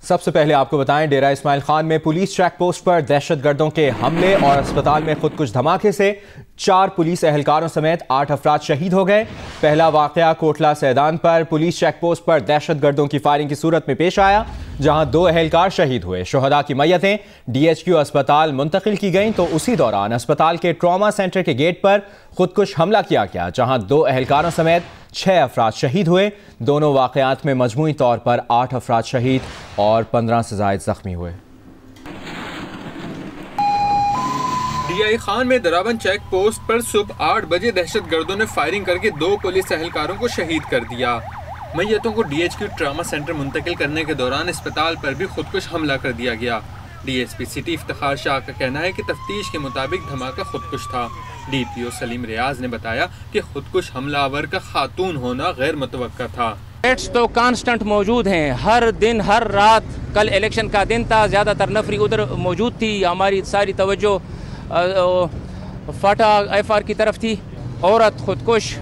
सबसे पहले आपको बताएं, डेरा इस्माइल खान में पुलिस चेक पोस्ट पर दहशतगर्दों के हमले और अस्पताल में खुदकुश धमाके से 4 पुलिस एहलकारों समेत 8 अफराद शहीद हो गए। पहला वाकया कोटला सैदान पर पुलिस चेक पोस्ट पर दहशतगर्दों की फायरिंग की सूरत में पेश आया, जहां 2 एहलकार शहीद हुए। शुहदा की मैयतें DHQ अस्पताल मुंतकिल की गईं, तो उसी दौरान अस्पताल के ट्रॉमा सेंटर के गेट पर खुदकुश हमला किया गया, जहां 2 एहलकारों समेत 6 अफराद शहीद हुए। दोनों वाकयात में मजमूई तौर पर 8 अफराद शहीद और 15 से ज़ायद जख्मी हुए। DI खान में दरावन चेक पोस्ट पर सुबह 8 बजे दहशतगर्दों ने फायरिंग करके 2 पुलिस एहलकारों को शहीद कर दिया। मैयतों को DHQ ट्रामा सेंटर मुंतकिल करने के दौरान अस्पताल पर भी खुदकुश हमला कर दिया गया। DSP सिटी इफ्तिखार शाह का कहना है कि तफ्तीश के मुताबिक धमाका खुदकुश था। DPO सलीम रियाज ने बताया कि खुदकुश हमलावर का खातून होना गैर मुतवक्का था। रेट्स तो कांस्टेंट मौजूद हैं, हर दिन हर रात। कल इलेक्शन का दिन था, ज़्यादातर नफरी उधर मौजूद थी, हमारी सारी तवज्जो फाटा FR की तरफ थी। औरत खुदकुश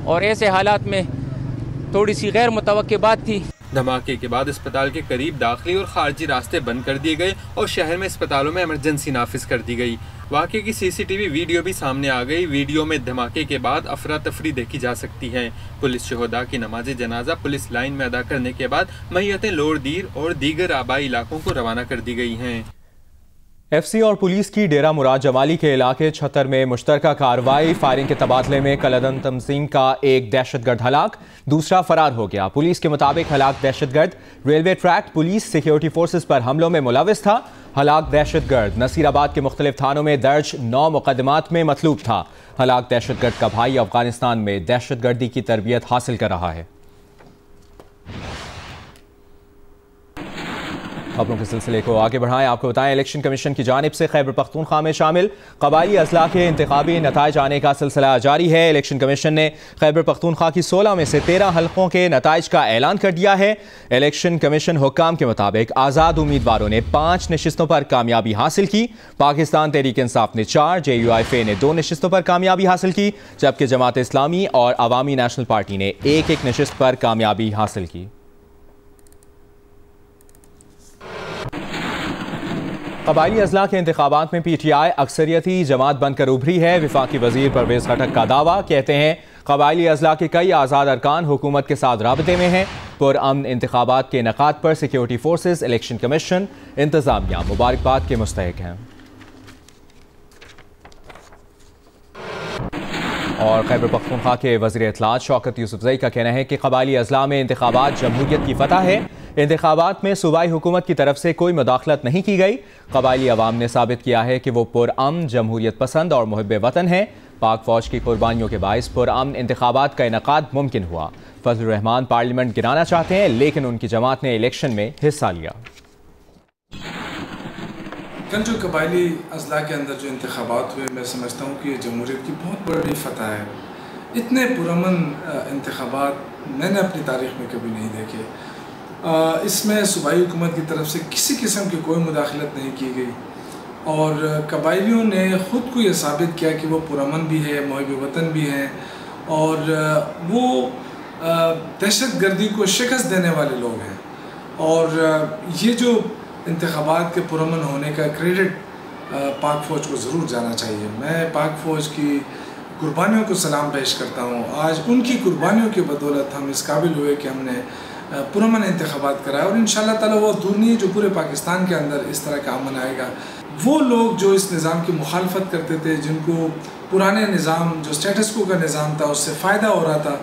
और ऐसे हालात में थोड़ी सी गैर मुतवक्की बात थी। धमाके के बाद अस्पताल के करीब दाखिली और खारजी रास्ते बंद कर दिए गए और शहर में अस्पतालों में इमरजेंसी नाफिज कर दी गई। वाक़े की CCTV वीडियो भी सामने आ गई। वीडियो में धमाके के बाद अफरा तफरी देखी जा सकती है। पुलिस शहदा की नमाज जनाजा पुलिस लाइन में अदा करने के बाद मैयतें लोरदीर और दीगर आबाई इलाकों को रवाना कर दी गई हैं। FC और पुलिस की डेरा मुराद जमाली के इलाके छतर में मुश्तरका कार्रवाई। फायरिंग के तबादले में कलदन तंजीम का एक दहशतगर्द हलाक, दूसरा फरार हो गया। पुलिस के मुताबिक हलाक दहशतगर्द railway track police security forces पर हमलों में मुलविस था। हलाक दहशतगर्द नसीराबाद के मुख्तलिफ थानों में दर्ज 9 मुकदमात में मतलूब था। हलाक दहशतगर्द का भाई अफगानिस्तान में दहशतगर्दी की तरबियत हासिल कर रहा है। खबरों के सिलसिले को आगे बढ़ाएं, आपको बताएं, इलेक्शन कमीशन की जानिब से खैबर पख्तूनख्वा में शामिल कबायली अजला के इंतखाबी नताइज आने का सिलसिला जारी है। इलेक्शन कमीशन ने खैबर पख्तूनख्वा की 16 में से 13 हल्कों के नताइज का ऐलान कर दिया है। इलेक्शन कमीशन हुक्काम के मुताबिक आज़ाद उम्मीदवारों ने 5 नशिस्तों पर कामयाबी हासिल की। पाकिस्तान तहरीक इंसाफ ने 4, JUIFA ने 2 नशिस्तों पर कामयाबी हासिल की, जबकि जमात इस्लामी और अवामी नेशनल पार्टी ने 1-1 नशिस्त पर कामयाबी हासिल की। कबायली अजला के इंतखाबात में PTI अक्सरियती जमात बनकर उभरी है। वफाकी वजीर परवेज खटक का दावा, कहते हैं कबायली अजला के कई आज़ाद अरकान हुकूमत के साथ राबते में हैं। पुरअमन इंतखाबात के इनेकाद पर सिक्योरिटी फोर्सेस, इलेक्शन कमीशन, इंतजामिया मुबारकबाद के मुस्तहिक हैं। और खैबर पख्तूनख्वा के वज़ीर इत्तलात शौकत यूसुफजई का कहना है कि कबायली अजला में इंतखाबात जमहूरियत की फतह है। इंतखाबात में सूबाई हुकूमत की तरफ से कोई मुदाखलत नहीं की गई। कबायली अवाम ने साबित किया है कि वो पुरअमन, जमहूरियत पसंद और मुहिब्बे वतन है। पाक फौज की कुर्बानियों के बाइस पुरअमन इंतखाबात का इनेकाद मुमकिन हुआ। फजलुर रहमान पार्लियामेंट गिराना चाहते हैं, लेकिन उनकी जमात ने इलेक्शन में हिस्सा लिया। कल जो कबायली अजला के अंदर जो इंतखाबात हुए, मैं समझता हूँ कि ये जमहूरियत की बहुत बड़ी फतह है। इतने पुरअमन इंतखाबात मैंने अपनी तारीख़ में कभी नहीं देखे। इसमें सूबाई हुकूमत की तरफ से किसी किस्म की कोई मुदाखलत नहीं की गई और कबायलियों ने ख़ुद को ये साबित किया कि वो पुरअमन भी है, मुहिब्बे वतन भी हैं और वो दहशत गर्दी को शिकस्त देने वाले लोग हैं। और ये जो इंतखाबात के पुरअमन होने का क्रेडिट पाक फ़ौज को ज़रूर जाना चाहिए। मैं पाक फ़ौज की कुर्बानियों को सलाम पेश करता हूँ। आज उनकी कुर्बानियों की बदौलत हम इस काबिल हुए कि हमने पुरअमन इंतखाबात कराए और इंशाअल्लाह ताला वो दूर नहीं है जो पूरे पाकिस्तान के अंदर इस तरह का अमन आएगा। वो लोग जो इस निज़ाम की मुखालफत करते थे, जिनको पुराने निज़ाम जो स्टेटस को का निज़ाम था उससे फ़ायदा हो रहा था,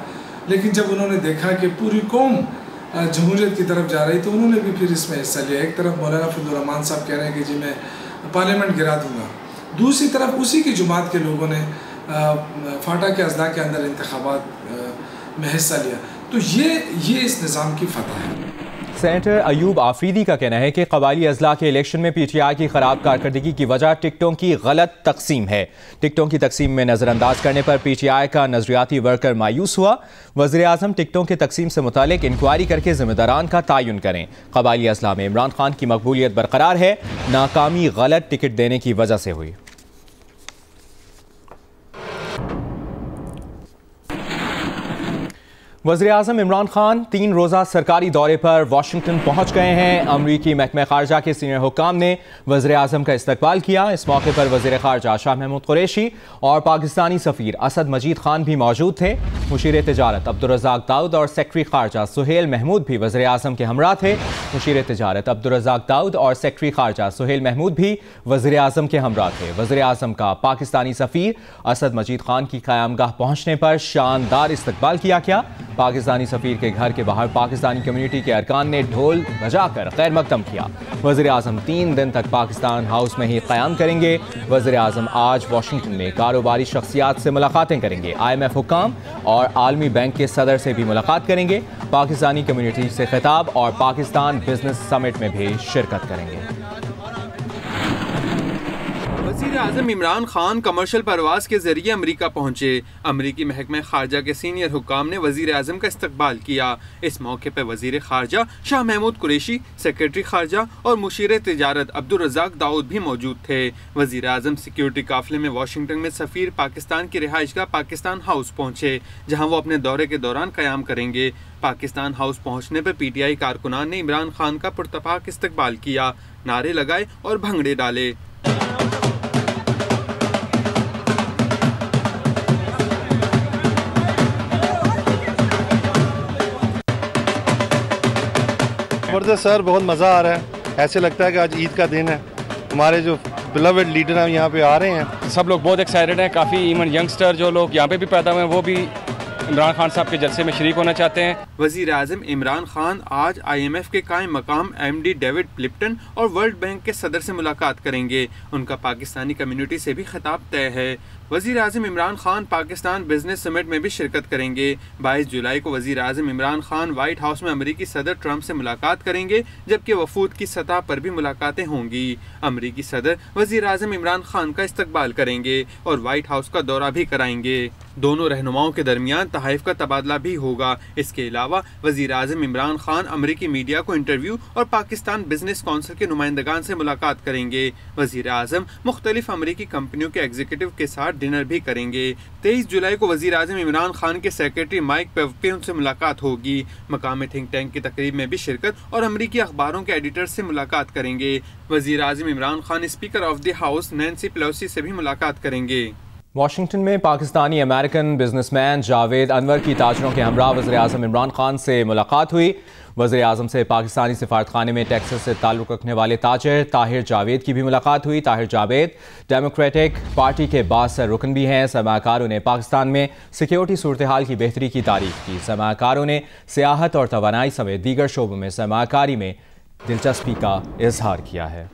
लेकिन जब उन्होंने देखा कि पूरी कौम जमहूरियत की तरफ जा रही तो उन्होंने भी फिर इसमें हिस्सा लिया। एक तरफ मौलाना फजलुर रहमान साहब कह रहे हैं कि जी मैं पार्लियामेंट गिरा दूँगा, दूसरी तरफ उसी की जमात के लोगों ने फाटा के अजला के अंदर इंतखाबात में हिस्सा लिया। तो ये इस निज़ाम की फतह है। सेनेटर अयूब आफरीदी का कहना है कि कबायली अजला के इलेक्शन में PTI की खराब कारकर्दगी की वजह टिकटों की गलत तकसीम है। टिकटों की तकसीम में नज़रअंदाज करने पर PTI का नजरियाती वर्कर मायूस हुआ। वज़ीर आज़म टिकटों की तकसीम से मुतालिक इंक्वायरी करके जिम्मेदारान का तयन करें। कबायली अजला में इमरान खान की मकबूलियत बरकरार है, नाकामी गलत टिकट देने की वजह से हुई। वज़ीर-ए-आज़म इमरान खान 3 रोज़ा सरकारी दौरे पर वाशिंगटन पहुँच गए हैं। अमरीकी महकमा ख़ारजा के सीनियर हुक्काम ने वज़ीर-ए-आज़म का इस्तकबाल किया। इस मौके पर वज़ीर ख़ारजा शाह महमूद कुरैशी और पाकिस्तानी सफ़ीर असद मजीद खान भी मौजूद थे। मुशीर तिजारत अब्दुर्रज़ाक दाऊद और सेक्रेटरी ख़ारजा सुहेल महमूद भी वज़ीर-ए-आज़म के हमरा थे। मुशीर तिजारत अब्दुर्रज़ाक दाऊद और सेक्रेटरी ख़ारजा सुहेल महमूद भी वज़ीर-ए-आज़म के हमरा थे। वज़ीर-ए-आज़म का पाकिस्तानी सफ़ीर असद मजीद खान की क़यामगाह पहुँचने पर शानदार इस्तकबाल किया गया। पाकिस्तानी सफ़ीर के घर के बाहर पाकिस्तानी कम्युनिटी के अरकान ने ढोल बजाकर खैर मकदम किया। वज़ीर-ए-आज़म 3 दिन तक पाकिस्तान हाउस में ही क़याम करेंगे। वज़ीर-ए-आज़म आज वाशिंगटन में कारोबारी शख्सियात से मुलाकातें करेंगे। IMF हुक्काम और आलमी बैंक के सदर से भी मुलाकात करेंगे। पाकिस्तानी कम्युनिटी से खिताब और पाकिस्तान बिजनेस समिट में भी शिरकत करेंगे। वज़ीर-ए-आज़म इमरान खान कमर्शियल परवाज़ के ज़रिए अमेरिका पहुँचे। अमरीकी महकमा ख़ारजा के सीनियर हुक्काम ने वज़ीर-ए-आज़म का इस्तकबाल किया। इस मौके पर वज़ीर ख़ारजा शाह महमूद कुरैशी, सेक्रेटरी ख़ारजा और मुशीर तिजारत अब्दुर्रज़ाक दाऊद भी मौजूद थे। वज़ीर-ए-आज़म सिक्योरिटी काफ़िले में वाशिंगटन में सफ़ीर पाकिस्तान की रिहाइशगाह पाकिस्तान हाउस पहुँचे, जहाँ वो अपने दौरे के दौरान क़याम करेंगे। पाकिस्तान हाउस पहुँचने पर PTI कारकुनान ने इमरान खान का पुरतपाक इस्तकबाल किया, नारे लगाए और भंगड़े डाले। ज़बरदस्त सर, बहुत मज़ा आ रहा है। ऐसे लगता है कि आज ईद का दिन है। हमारे जो बिलवेड लीडर हैं यहाँ पे आ रहे हैं। सब लोग बहुत एक्साइटेड हैं। काफ़ी इवन यंगस्टर जो लोग यहाँ पे भी पैदा हुए हैं वो भी इमरान खान साहब के जलसे में शरीक होना चाहते हैं। वज़ीर-ए-आज़म इमरान खान आज IMF के कायम मकाम MD डेविड लिप्टन और वर्ल्ड बैंक के सदर से मुलाकात करेंगे। उनका पाकिस्तानी कम्युनिटी से भी खिताब तय है। वज़ीर-ए-आज़म इमरान खान पाकिस्तान बिजनेस समिट में भी शिरकत करेंगे। 22 जुलाई को वज़ीर-ए-आज़म इमरान खान व्हाइट हाउस में अमरीकी सदर ट्रंप से मुलाकात करेंगे, जबकि वफूद की सतह पर भी मुलाकातें होंगी। अमरीकी सदर वज़ीर-ए-आज़म इमरान खान का इस्तकबाल करेंगे और व्हाइट हाउस का दौरा भी कराएंगे। दोनों रहनुमाओं के दरमियान तहाइफ का तबादला भी होगा। इसके अलावा वज़ीर-ए-आज़म इमरान खान अमरीकी मीडिया को इंटरव्यू और पाकिस्तान बिजनेस काउंसिल के नुमाइंदगान से मुलाकात करेंगे। वज़ीर-ए-आज़म मुख्तलिफ अमरीकी कंपनियों के एग्जीक्यूटिव के साथ डिनर भी करेंगे। 23 जुलाई को वज़ीर-ए-आज़म इमरान खान के सेक्रेटरी माइक पेवपियन से मुलाकात होगी। मकामी थिंक टैंक की तकरीब में भी शिरकत और अमरीकी अखबारों के एडिटर से मुलाकात करेंगे। वज़ीर-ए-आज़म Imran Khan speaker of the house Nancy Pelosi से भी मुलाकात करेंगे। वाशिंगटन में पाकिस्तानी अमेरिकन बिजनेसमैन जावेद अनवर की ताजरों के हमरा वज़ीर-ए-आज़म इमरान खान से मुलाकात हुई। वज़ीर-ए-आज़म से पाकिस्तानी सिफारतखाने में टेक्सास से ताल्लुक़ रखने वाले ताजिर ताहिर जावेद की भी मुलाकात हुई। ताहिर जावेद डेमोक्रेटिक पार्टी के बासर रुकन भी हैं। सरमाकारों ने पाकिस्तान में सिक्योरिटी सूरत हाल की बेहतरी की तारीफ की। सरमाकारों ने सियाहत और तवानाई समेत दीगर शोबों में सरमाकारी में दिलचस्पी का इजहार किया है।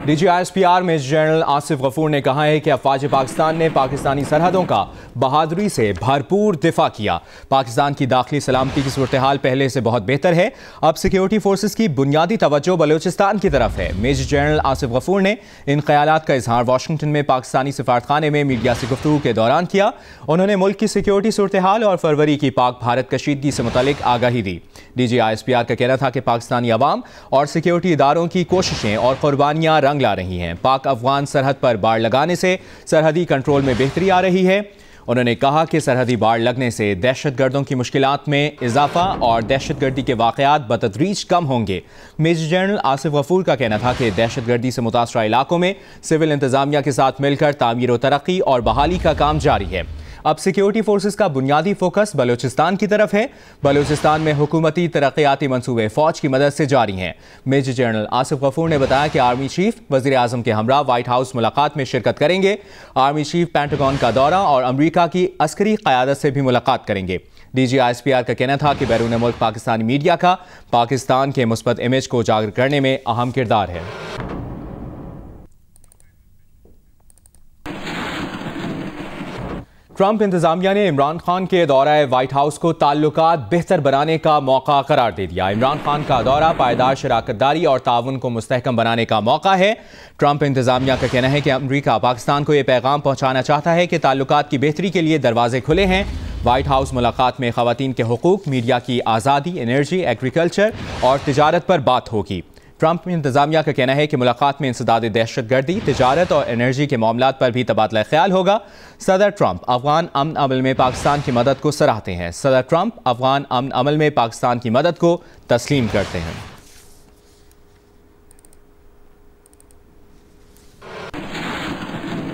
DGISPR major general Asif Ghafoor ने कहा है कि अफवाज पाकिस्तान ने पाकिस्तानी सरहदों का बहादुरी से भरपूर दिफा किया। पाकिस्तान की दाखिली सलामती की सूरत हाल पहले से बहुत बेहतर है। अब सिक्योरिटी फोर्सेस की बुनियादी तवज्जो बलूचिस्तान की तरफ है। मेजर जनरल आसिफ गफूर ने इन ख्यालात का इजहार वाशिंगटन में पाकिस्तानी सिफारतखाने में मीडिया से गुफ्तगू के दौरान किया। उन्होंने मुल्क की सिक्योरिटी सूरत हाल और फरवरी की पाक भारत कशीदगी से मुतालिक आगाही दी। DGISPR का कहना था कि पाकिस्तानी अवाम और सिक्योरिटी इदारों की कोशिशें और कुर्बानियाँ रंग ला रही हैं। पाक अफगान सरहद पर बाड़ लगाने से सरहदी कंट्रोल में बेहतरी आ रही है। उन्होंने कहा कि सरहदी बाड़ लगने से दहशतगर्दों की मुश्किलात में इजाफा और दहशतगर्दी के वाक़यात बतदरीज कम होंगे। मेजर जनरल आसिफ गफूर का कहना था कि दहशतगर्दी से मुतासरा इलाकों में सिविल इंतजामिया के साथ मिलकर तामीर व तरक्की और बहाली का काम जारी है। अब सिक्योरिटी फोर्सेस का बुनियादी फोकस बलूचिस्तान की तरफ है। बलूचिस्तान में हुकूमती तरक्याती मंसूबे फौज की मदद से जारी हैं। मेजर जनरल आसिफ गफूर ने बताया कि आर्मी चीफ वज़ीर-ए-आज़म के हमरा व्हाइट हाउस मुलाकात में शिरकत करेंगे। आर्मी चीफ पेंटागन का दौरा और अमरीका की अस्करी क़यादत से भी मुलाकात करेंगे। DGISPR का कहना था कि बैरून मुल्क पाकिस्तानी मीडिया का पाकिस्तान के मुस्बत इमेज को उजागर करने में अहम किरदार है। ट्रंप इंतजामिया ने इमरान खान के दौरा व्हाइट हाउस को ताल्लुकात बेहतर बनाने का मौका करार दे दिया। इमरान खान का दौरा पायदार शराकतदारी और ताउन को मुस्तहकम बनाने का मौका है। ट्रंप इंतजामिया का कहना है कि अमरीका पाकिस्तान को यह पैगाम पहुंचाना चाहता है कि ताल्लुकात की बेहतरी के लिए दरवाजे खुले हैं। व्हाइट हाउस मुलाकात में खवातीन के हुकूक, मीडिया की आज़ादी, एनर्जी, एग्रीकल्चर और तिजारत पर बात होगी। ट्रंप इंतजामिया का कहना है कि मुलाकात में इंसदाद दहशतगर्दी, तिजारत और एनर्जी के मामलात पर भी तबादला ख्याल होगा। सदर ट्रंप अफगान अमन अमल में पाकिस्तान की मदद को सराहते हैं। सदर ट्रंप अफगान अमन अमल में पाकिस्तान की मदद को तस्लीम करते हैं।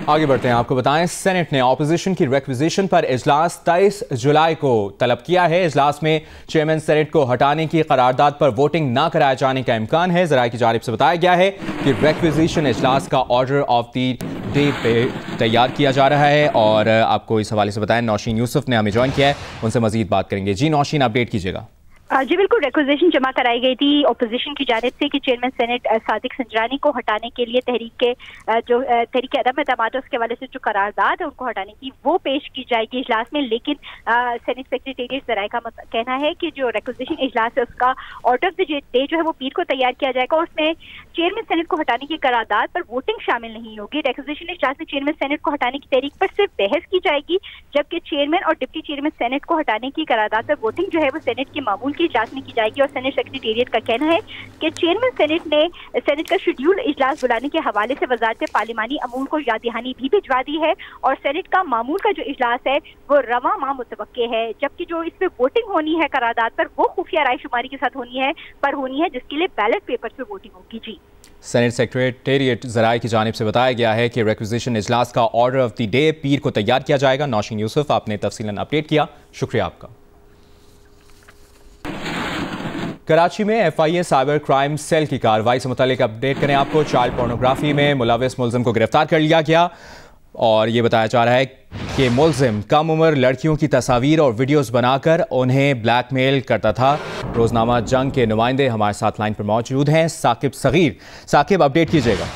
आगे बढ़ते हैं, आपको बताएं सेनेट ने ऑपोजिशन की रिक्विजिशन पर इजलास 23 जुलाई को तलब किया है। इजलास में चेयरमैन सेनेट को हटाने की करारदाद पर वोटिंग न कराए जाने का इम्कान है। जराये की जानिब से बताया गया है कि रिक्विजिशन इजलास का ऑर्डर ऑफ द डे पे तैयार किया जा रहा है। और आपको इस हवाले से बताएं नौशीन यूसुफ ने हमें ज्वाइन किया है, उनसे मजीद बात करेंगे। जी नौशीन, अपडेट कीजिएगा। जी बिल्कुल, रिक्विजिशन जमा कराई गई थी अपोजिशन की जानिब से कि चेयरमैन सेनेट सादिक संजरानी को हटाने के लिए तहरीक अदम एतमाद उसके हवाले से जो करारदाद है उनको हटाने की वो पेश की जाएगी इजलास में। लेकिन सेनेट सेक्रेटेरिएट जराये का कहना है कि जो रिक्विजिशन इजलास है उसका ऑर्डर ऑफ द डे जो है वो पीर को तैयार किया जाएगा और उसमें चेयरमैन सेनेट को हटाने की करारदाद पर वोटिंग शामिल नहीं होगी। रिक्विजिशन इजलास में चेयरमैन सेनेट को हटाने की तहरीक पर सिर्फ बहस की जाएगी, जबकि चेयरमैन और डिप्टी चेयरमैन सेनेट को हटाने की करारदाद पर वोटिंग जो है वो सेनेट के मामूल की इजलास में की जाएगी। और सेनेट सेक्रेटेरिएट का कहना है कि चेयरमैन सेनेट ने सेनेट का शेड्यूल इजलास बुलाने के हवाले से वजारत पार्लिमानी अमूल को याद दहानी भी भिजवा दी है और सेनेट का मामूल का जो इजलास है वो रवा माह मुतवक्के है, जबकि जो इसमें वोटिंग होनी है करारदाद पर वो खुफिया रायशुमारी के साथ होनी है जिसके लिए बैलेट पेपर पे वोटिंग होगी। जी सेनेट सेक्रेटेरिएट जराये की जानिब से बताया गया है कि रिक्विजिशन इजलास का ऑर्डर ऑफ द डे पीर को तैयार किया जाएगा। नौशीन यूसुफ, आपने तफसीलन अपडेट किया, शुक्रिया आपका। कराची में FIA साइबर क्राइम सेल की कार्रवाई से मुतालिक अपडेट करें आपको। चाइल्ड पोर्नोग्राफी में मुलविस मुलजिम को गिरफ्तार कर लिया गया और ये बताया जा रहा है कि मुलजिम कम उम्र लड़कियों की तस्वीर और वीडियोस बनाकर उन्हें ब्लैकमेल करता था। रोजनामा जंग के नुमाइंदे हमारे साथ लाइन पर मौजूद हैं। साकिब सगीर, साकिब अपडेट कीजिएगा।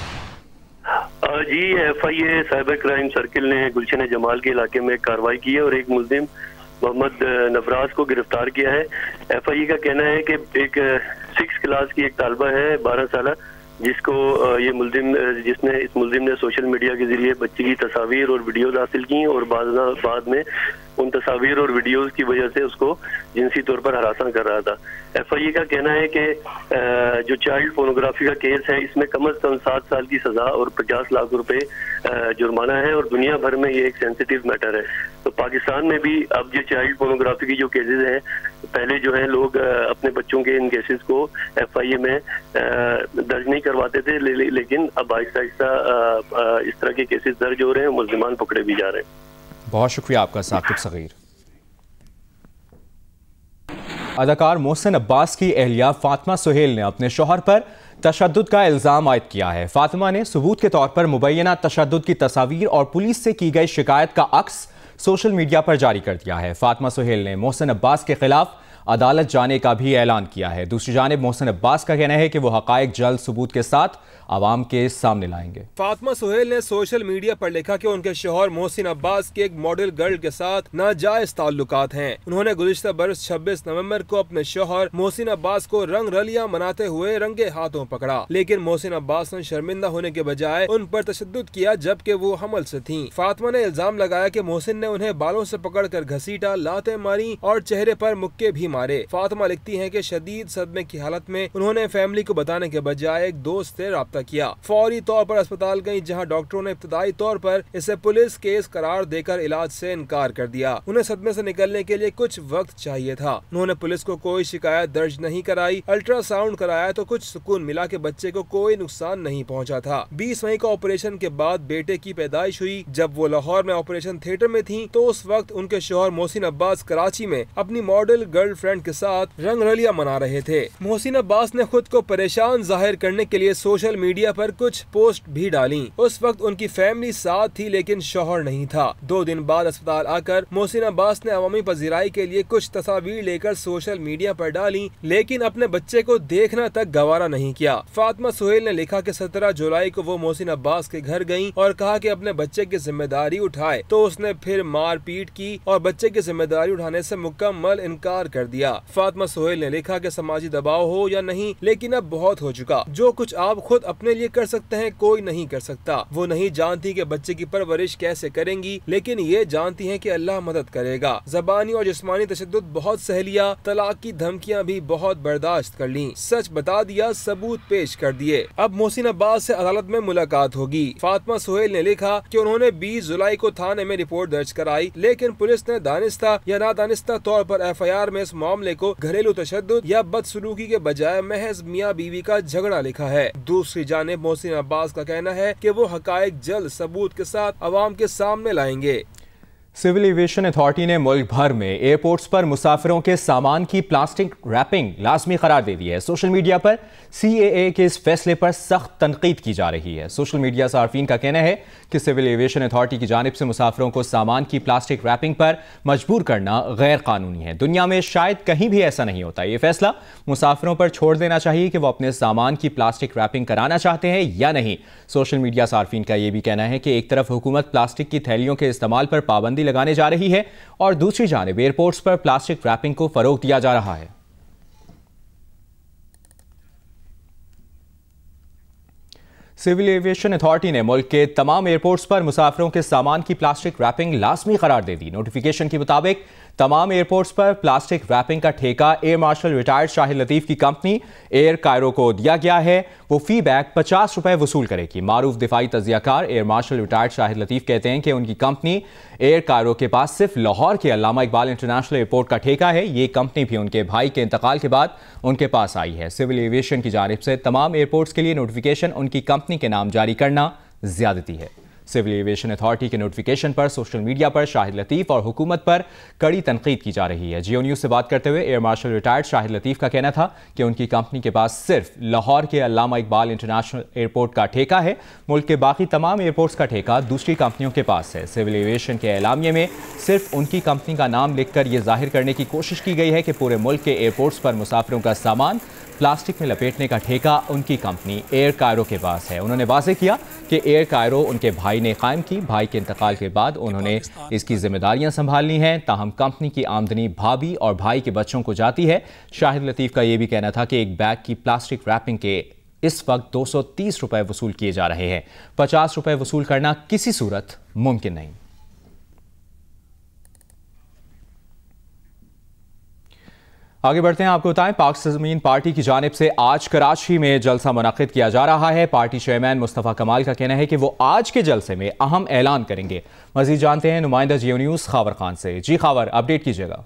जी, FIA साइबर क्राइम सर्किल ने गुलशन जमाल के इलाके में कार्रवाई की है और एक मुलजिम मोहम्मद नवराज को गिरफ्तार किया है। FIA का कहना है कि एक 6 क्लास की एक तालबा है 12 साल जिसको इस मुलजिम ने सोशल मीडिया के जरिए बच्ची की तस्वीर और वीडियोस हासिल की और बाद में उन तस्वीर और वीडियोस की वजह से उसको जिनसी तौर पर हरासा कर रहा था। FIA का कहना है कि जो चाइल्ड पोर्नोग्राफी का केस है इसमें कम से कम 7 साल की सजा और 50 लाख रुपए जुर्माना है और दुनिया भर में ये एक सेंसिटिव मैटर है। तो पाकिस्तान में भी अब जो चाइल्ड पोर्नोग्राफी की जो केसेस हैं, पहले जो है लोग अपने बच्चों के इन केसेस को FIA में दर्ज नहीं करवाते थे, लेकिन अब आहिस्ता आहिस्ता इस तरह के केसेस दर्ज हो रहे हैं, मुल्जिमान पकड़े भी जा रहे हैं। बहुत शुक्रिया आपका साकिब सगीर। अदाकार मोहसिन अब्बास की अहलिया फातिमा सुहेल ने अपने शौहर पर तशद्दुद का इल्ज़ाम आयद किया है। फातिमा ने सबूत के तौर पर मुबैना तशद्दुद की तस्वीर और पुलिस से की गई शिकायत का अक्स सोशल मीडिया पर जारी कर दिया है। फातिमा सुहेल ने मोहसिन अब्बास के खिलाफ अदालत जाने का भी ऐलान किया है। दूसरी जानिब मोहसिन अब्बास का कहना है कि वो हकायक जल्द सबूत के साथ आवाम के सामने लाएंगे। फातिमा सुहेल ने सोशल मीडिया पर लिखा कि उनके शौहर मोहसिन अब्बास के एक मॉडल गर्ल के साथ नाजायज ताल्लुकात हैं। उन्होंने गुज़िश्ता बरस 26 नवंबर को अपने शौहर मोहसिन अब्बास को रंग रलियां मनाते हुए रंगे हाथों पकड़ा, लेकिन मोहसिन अब्बास ने शर्मिंदा होने के बजाय उन पर तशद्दुद किया जबकि वो हमल से थीं। फातिमा ने इल्जाम लगाया कि मोहसिन ने उन्हें बालों से पकड़कर घसीटा, लातें मारी और चेहरे पर मुक्के भी मारे। फातिमा लिखती हैं कि शदीद सदमे की हालत में उन्होंने फैमिली को बताने के बजाय एक दोस्त से राब्ता किया। फौरी तौर पर अस्पताल गईं, जहां डॉक्टरों ने इब्तदाई तौर पर इसे पुलिस केस करार देकर इलाज से इनकार कर दिया। उन्हें सदमे से निकलने के लिए कुछ वक्त चाहिए था। उन्होंने पुलिस को कोई शिकायत दर्ज नहीं कराई। अल्ट्रासाउंड कराया तो कुछ सुकून मिला कि बच्चे को कोई नुकसान नहीं पहुंचा था। 20 मई को ऑपरेशन के बाद बेटे की पैदाइश हुई। जब वो लाहौर में ऑपरेशन थिएटर में थी तो उस वक्त उनके शौहर मोहसिन अब्बास कराची में अपनी मॉडल गर्लफ्रेंड के साथ रंग रलियां मना रहे थे। मोहसिन अब्बास ने खुद को परेशान जाहिर करने के लिए सोशल मीडिया पर कुछ पोस्ट भी डाली। उस वक्त उनकी फैमिली साथ थी लेकिन शौहर नहीं था। 2 दिन बाद अस्पताल आकर मोहसिन अब्बास ने अवामी पजीराई के लिए कुछ तस्वीर लेकर सोशल मीडिया पर डाली, लेकिन अपने बच्चे को देखना तक गवारा नहीं किया। फातिमा सुहेल ने लिखा कि 17 जुलाई को वो मोहसिन अब्बास के घर गयी और कहा कि अपने बच्चे की जिम्मेदारी उठाए, तो उसने फिर मार पीट की और बच्चे की जिम्मेदारी उठाने से मुकम्मल इनकार कर दिया। फातिमा सोहेल ने लिखा कि समाजी दबाव हो या नहीं, लेकिन अब बहुत हो चुका। जो कुछ आप खुद अपने लिए कर सकते हैं कोई नहीं कर सकता। वो नहीं जानती कि बच्चे की परवरिश कैसे करेंगी, लेकिन ये जानती हैं कि अल्लाह मदद करेगा। ज़बानी और जिस्मानी तशद्दुद बहुत सह लिया, तलाक की धमकियाँ भी बहुत बर्दाश्त कर ली, सच बता दिया, सबूत पेश कर दिए। अब मोहसिन अब्बास से अदालत में मुलाकात होगी। फातिमा सोहेल ने लिखा कि उन्होंने 20 जुलाई को थाने में रिपोर्ट दर्ज कराई, लेकिन पुलिस ने दानिस्ता या नादानिस्ता तौर पर FIR में इस मामले को घरेलू तशद्दुद या बदसलूकी के बजाय महज मियाँ बीवी का झगड़ा लिखा है। दूसरी जानिब मोहसिन अब्बास का कहना है कि वो हकायक जल्द सबूत के साथ अवाम के सामने लाएंगे। सिविल एविएशन अथॉरिटी ने मुल्क भर में एयरपोर्ट्स पर मुसाफिरों के सामान की प्लास्टिक रैपिंग लाजमी करार दे दी है। सोशल मीडिया पर CAA के इस फैसले पर सख्त तनकीद की जा रही है। सोशल मीडिया सार्फिन का कहना है कि सिविल एविएशन अथॉरिटी की जानिब से मुसाफिरों को सामान की प्लास्टिक रैपिंग पर मजबूर करना गैर कानूनी है। दुनिया में शायद कहीं भी ऐसा नहीं होता। ये फैसला मुसाफिरों पर छोड़ देना चाहिए कि वो अपने सामान की प्लास्टिक रैपिंग कराना चाहते हैं या नहीं। सोशल मीडिया सार्फिन का यह भी कहना है कि एक तरफ हुकूमत प्लास्टिक की थैलियों के इस्तेमाल पर पाबंदी लगाने जा रही है और दूसरी जानिब एयरपोर्ट्स पर प्लास्टिक रैपिंग को फरोग दिया जा रहा है। सिविल एविएशन अथॉरिटी ने मुल्क के तमाम एयरपोर्ट्स पर मुसाफिरों के सामान की प्लास्टिक रैपिंग लाजमी करार दे दी। नोटिफिकेशन के मुताबिक तमाम एयरपोर्ट्स पर प्लास्टिक रैपिंग का ठेका air marshal retired Shahid Latif की कंपनी एयर कायरो को दिया गया है। वो फी बैग 50 रुपए वसूल करेगी। मारूफ दिफाई तजियाकार air marshal retired Shahid Latif कहते हैं कि उनकी कंपनी एयर कायरो के पास सिर्फ लाहौर के अल्लामा इकबाल इंटरनेशनल एयरपोर्ट का ठेका है। ये कंपनी भी उनके भाई के इंतकाल के बाद उनके पास आई है। सिविल एविएशन की जानिब से तमाम एयरपोर्ट्स के लिए नोटिफिकेशन उनकी कंपनी के नाम जारी करना ज्यादती है। सिविल एविएशन अथॉरिटी के नोटिफिकेशन पर सोशल मीडिया पर शाहिद लतीफ और हुकूमत पर कड़ी तनकीद की जा रही है। जियो न्यूज़ से बात करते हुए air marshal retired Shahid Latif का कहना था कि उनकी कंपनी के पास सिर्फ लाहौर के अल्लामा इकबाल इंटरनेशनल एयरपोर्ट का ठेका है। मुल्क के बाकी तमाम एयरपोर्ट्स का ठेका दूसरी कंपनियों के पास है। सिविल एविएशन के एलामिये में सिर्फ उनकी कंपनी का नाम लिखकर यह जाहिर करने की कोशिश की गई है कि पूरे मुल्क के एयरपोर्ट्स पर मुसाफिरों का सामान प्लास्टिक में लपेटने का ठेका उनकी कंपनी एयर कायरो के पास है। उन्होंने वाज़ेह किया कि एयर कायरो उनके भाई ने कायम की। भाई के इंतकाल के बाद उन्होंने इसकी जिम्मेदारियां संभालनी हैं। ताहम कंपनी की आमदनी भाभी और भाई के बच्चों को जाती है। शाहिद लतीफ का यह भी कहना था कि एक बैग की प्लास्टिक रैपिंग के इस वक्त 230 रुपए वसूल किए जा रहे हैं। 50 रुपए वसूल करना किसी सूरत मुमकिन नहीं। आगे बढ़ते हैं, आपको बताएं पाक ज़मीन पार्टी की जानिब से आज कराची में जलसा मुनक़िद किया जा रहा है। पार्टी चेयरमैन मुस्तफ़ा कमाल का कहना है कि वो आज के जलसे में अहम ऐलान करेंगे। मज़ीद जानते हैं नुमाइंदा जियो न्यूज़ खावर खान से। जी खावर, अपडेट कीजिएगा।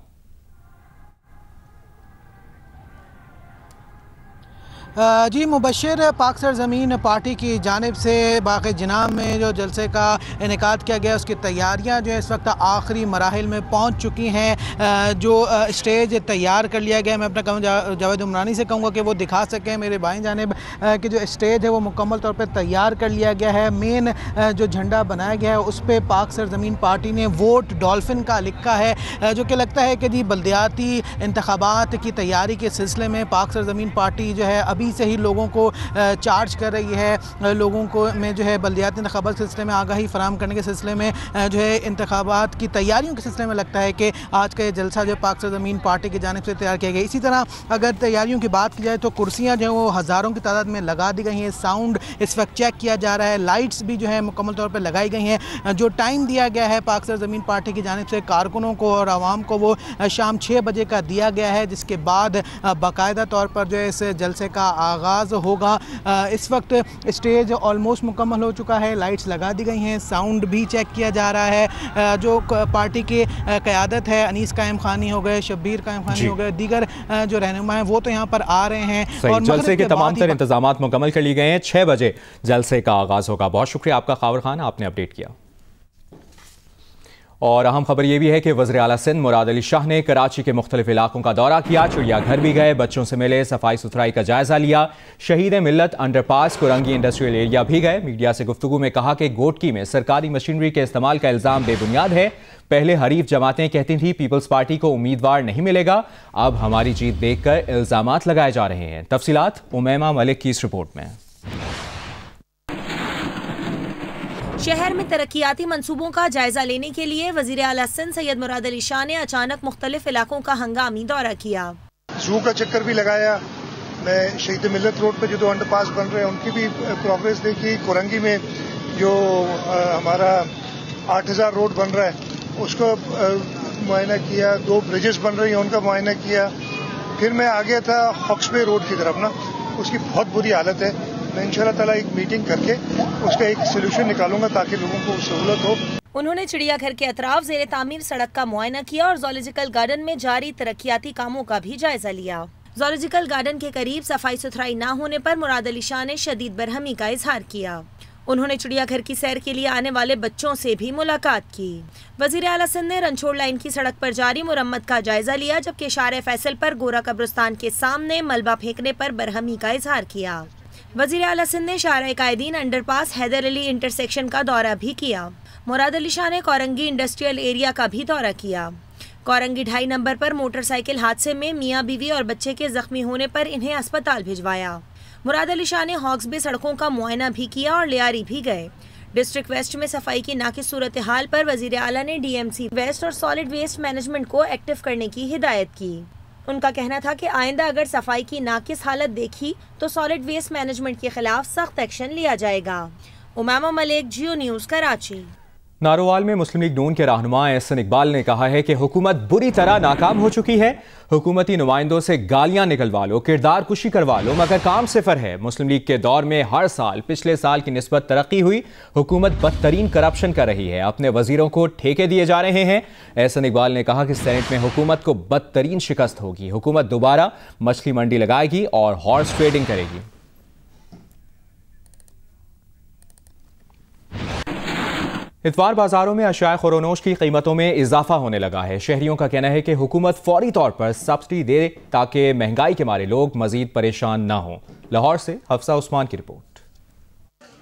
जी मुबशर, पाक सरज़मीन पार्टी की जानिब से बाक़ी जनाब में जो जलसे का इनेकाद किया गया उसकी तैयारियां जो है इस वक्त आखिरी मराहिल में पहुंच चुकी हैं। जो स्टेज तैयार कर लिया गया, मैं अपना कहूँ जावेद उमरानी से कहूँगा कि वो दिखा सकें मेरे बाएं जानिब कि जो स्टेज है वो मुकम्मल तौर पर तैयार कर लिया गया है। मेन जो झंडा बनाया गया है उस पर पाक सरज़मीन पार्टी ने वोट डॉल्फिन का लिखा है, जो कि लगता है कि जी बल्दियाती इंतखाबात की तैयारी के सिलसिले में पाक सरज़मीन पार्टी जो है अभी से ही लोगों को चार्ज कर रही है। लोगों को में जो है बल्दियाती इंतखाबात के सिलसिले में आगाही फराहम करने के सिलसिले में जो है इंतखाबात की तैयारियों के सिलसिले में लगता है कि आज का ये जलसा जो पाक सरज़मीन पार्टी की जानिब से तैयार किया गया। इसी तरह अगर तैयारियों की बात की जाए तो कुर्सियाँ जो है वो हज़ारों की तादाद में लगा दी गई हैं। साउंड इस वक्त चेक किया जा रहा है। लाइट्स भी जो है मुकम्मल तौर पर लगाई गई हैं। जो टाइम दिया गया है पाक सरज़मीन पार्टी की जानिब से कारकुनों को और आवाम को वो शाम 6 बजे का दिया गया है, जिसके बाद बाकायदा तौर पर जो है इस जलसे का आगाज़ होगा। इस वक्त स्टेज ऑलमोस्ट मुकम्मल हो चुका है। लाइट्स लगा दी गई हैं। साउंड भी चेक किया जा रहा है। जो पार्टी की क़यादत है, अनीस कायम खानी हो गए, शब्बीर कायम खानी हो गए, दीगर जो रहनुमा हैं वो तो यहाँ पर आ रहे हैं। और जलसे के तमाम तर इंतजामात मुकम्मल कर लिए गए हैं। 6 बजे जलसे का आगाज़ होगा। बहुत शुक्रिया आपका खावर खान, आपने अपडेट किया। और अहम खबर यह भी है कि वज़ीर आला सिंध मुराद अली शाह ने कराची के मुख्तलिफ इलाकों का दौरा किया। चिड़ियाघर भी गए, बच्चों से मिले, सफाई सुथराई का जायजा लिया। शहीद मिल्लत अंडरपास कुरंगी इंडस्ट्रियल एरिया भी गए। मीडिया से गुफ्तगू में कहा कि गोटकी में सरकारी मशीनरी के इस्तेमाल का इल्ज़ाम बेबुनियाद है। पहले हरीफ जमातें कहती थी पीपल्स पार्टी को उम्मीदवार नहीं मिलेगा, अब हमारी जीत देखकर इल्ज़ामात लगाए जा रहे हैं। तफसीलात उमैमा मलिक की इस रिपोर्ट में। शहर में तरक्याती मंसूबों का जायजा लेने के लिए वजीर आला सिंध सैयद मुराद अली शाह ने अचानक मुख्तलिफ इलाकों का हंगामी दौरा किया। जू का चक्कर भी लगाया। मैं शहीद मिल्लत रोड पे जो अंडरपास बन रहे हैं उनकी भी प्रोग्रेस देखी। कोरंगी में जो हमारा 8000 रोड बन रहा है उसको मुआयना किया। 2 ब्रिजेस बन रही हैं उनका मुआयना किया। फिर मैं आ गया था हॉक्सबे रोड की तरफ ना, उसकी बहुत बुरी हालत है। मैं इंशाल्लाह ताला एक मीटिंग करके उसका एक सोल्यूशन निकालूंगा ताकि लोगों को सहूलत हो। उन्होंने चिड़ियाघर के अतराफ ज़ेरे तामीर सड़क का मुआयना किया और ज़ूलॉजिकल गार्डन में जारी तरक्याती कामों का भी जायजा लिया। ज़ूलॉजिकल गार्डन के करीब सफाई सुथराई न होने पर मुराद अली शाह ने शदीद बरहमी का इजहार किया। उन्होंने चिड़ियाघर की सैर के लिए आने वाले बच्चों से भी मुलाकात की। वजीर आला सिंध ने रनछोड़ लाइन की सड़क पर जारी मुरम्मत का जायजा लिया, जबकि शारे फैसल पर गोरा कब्रिस्तान के सामने मलबा फेंकने पर बरहमी का इजहार किया। वजीर आला सिंध ने शारे कायदीन अंडरपास हैदर अली इंटरसेक्शन का दौरा भी किया। मुराद अली शाह ने कोरंगी इंडस्ट्रियल एरिया का भी दौरा किया। कोरंगी 2.5 नंबर पर मोटरसाइकिल हादसे में मियाँ बीवी और बच्चे के जख्मी होने पर इन्हें अस्पताल भिजवाया। मुराद अली शाह ने हॉक्सबे सड़कों का मुआयना भी किया और लियारी भी गए। डिस्ट्रिक्ट वेस्ट में सफाई की नाकिस सूरत हाल पर वजीर आला ने DMC वेस्ट और सॉलिड वेस्ट मैनेजमेंट को एक्टिव करने की हिदायत की। उनका कहना था कि आइंदा अगर सफाई की नाकिस हालत देखी तो सॉलिड वेस्ट मैनेजमेंट के खिलाफ सख्त एक्शन लिया जाएगा। उमामा मलिक, जियो न्यूज़, कराची। नारोवाल में मुस्लिम लीग नून के रहनुमा एहसन इकबाल ने कहा है कि हुकूमत बुरी तरह नाकाम हो चुकी है। हुकूमती नुमाइंदों से गालियां निकलवा लो, किरदार कुशी करवा लो, मगर काम सिफर है। मुस्लिम लीग के दौर में हर साल पिछले साल की निस्बत तरक्की हुई। हुकूमत बदतरीन करप्शन कर रही है, अपने वजीरों को ठेके दिए जा रहे हैं। एहसन इकबाल ने कहा कि सेनेट में हुकूमत को बदतरीन शिकस्त होगी। हुकूमत दोबारा मछली मंडी लगाएगी और हॉर्स ट्रेडिंग करेगी। इतवार बाजारों में अशिया खुरोनोश की कीमतों में इजाफा होने लगा है। शहरियों का कहना है कि हुकूमत फौरी तौर पर सब्सिडी दे ताकि महंगाई के मारे लोग मजीद परेशान ना हों। लाहौर से हफ्सा उस्मान की रिपोर्ट।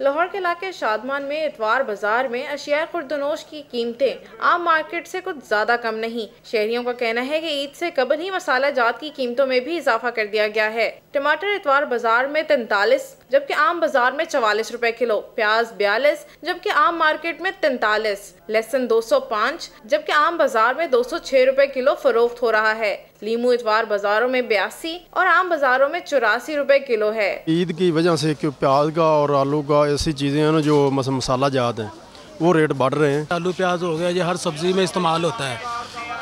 लाहौर के इलाके शादमान में इतवार बाजार में अशिया खुर्दनोश की कीमतें आम मार्केट से कुछ ज्यादा कम नहीं। शहरियों का कहना है कि ईद से कबल ही मसाला जात की कीमतों में भी इजाफा कर दिया गया है। टमाटर इतवार बाजार में 43 जबकि आम बाजार में 44 रुपए किलो, प्याज 42 जबकि आम मार्केट में 43, लहसुन 205 जबकि आम बाजार में 206 रुपए किलो फरोख्त हो रहा है। लीमू इतवार बाजारों में 82 और आम बाजारों में 84 रुपए किलो है। ईद की वजह से प्याज का और आलू का ऐसी चीजें हैं ना जो मसाला जात हैं वो रेट बढ़ रहे हैं। आलू प्याज हो गया, ये हर सब्जी में इस्तेमाल होता है,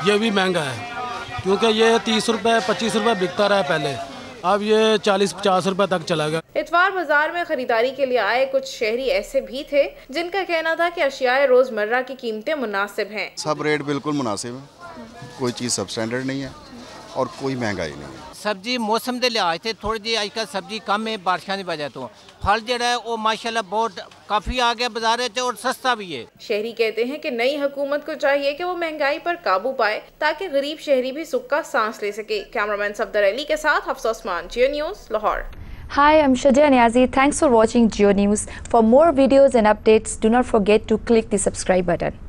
ये भी महंगा है क्योंकि ये 30 रुपए 25 रुपए बिकता रहा पहले, अब ये 40-50 रुपए तक चला गया। इतवार बाजार में खरीदारी के लिए आए कुछ शहरी ऐसे भी थे जिनका कहना था कि अशियाए रोजमर्रा की कीमतें मुनासिब हैं। सब रेट बिल्कुल मुनासिब है, कोई चीज़ सब स्टैंडर्ड नहीं है और कोई महंगाई नहीं है। सब्जी मौसम के लिहाज से थोड़ी जी अजकल सब्जी कम है बारिशों की वजह तो। फल जो है वो माशाल्लाह बहुत काफ़ी आ गया बाजार में और सस्ता भी है। शहरी कहते हैं कि नई हुकूमत को चाहिए कि वो महंगाई पर काबू पाए ताकि गरीब शहरी भी सुख का सांस ले सके। कैमरामैन सफदर अली के साथ Hafsa Usman, Geo news, Lahore. Hi, I'm Shadia Niazi. Thanks for watching Geo News. For more videos and updates, do not forget to click the subscribe button.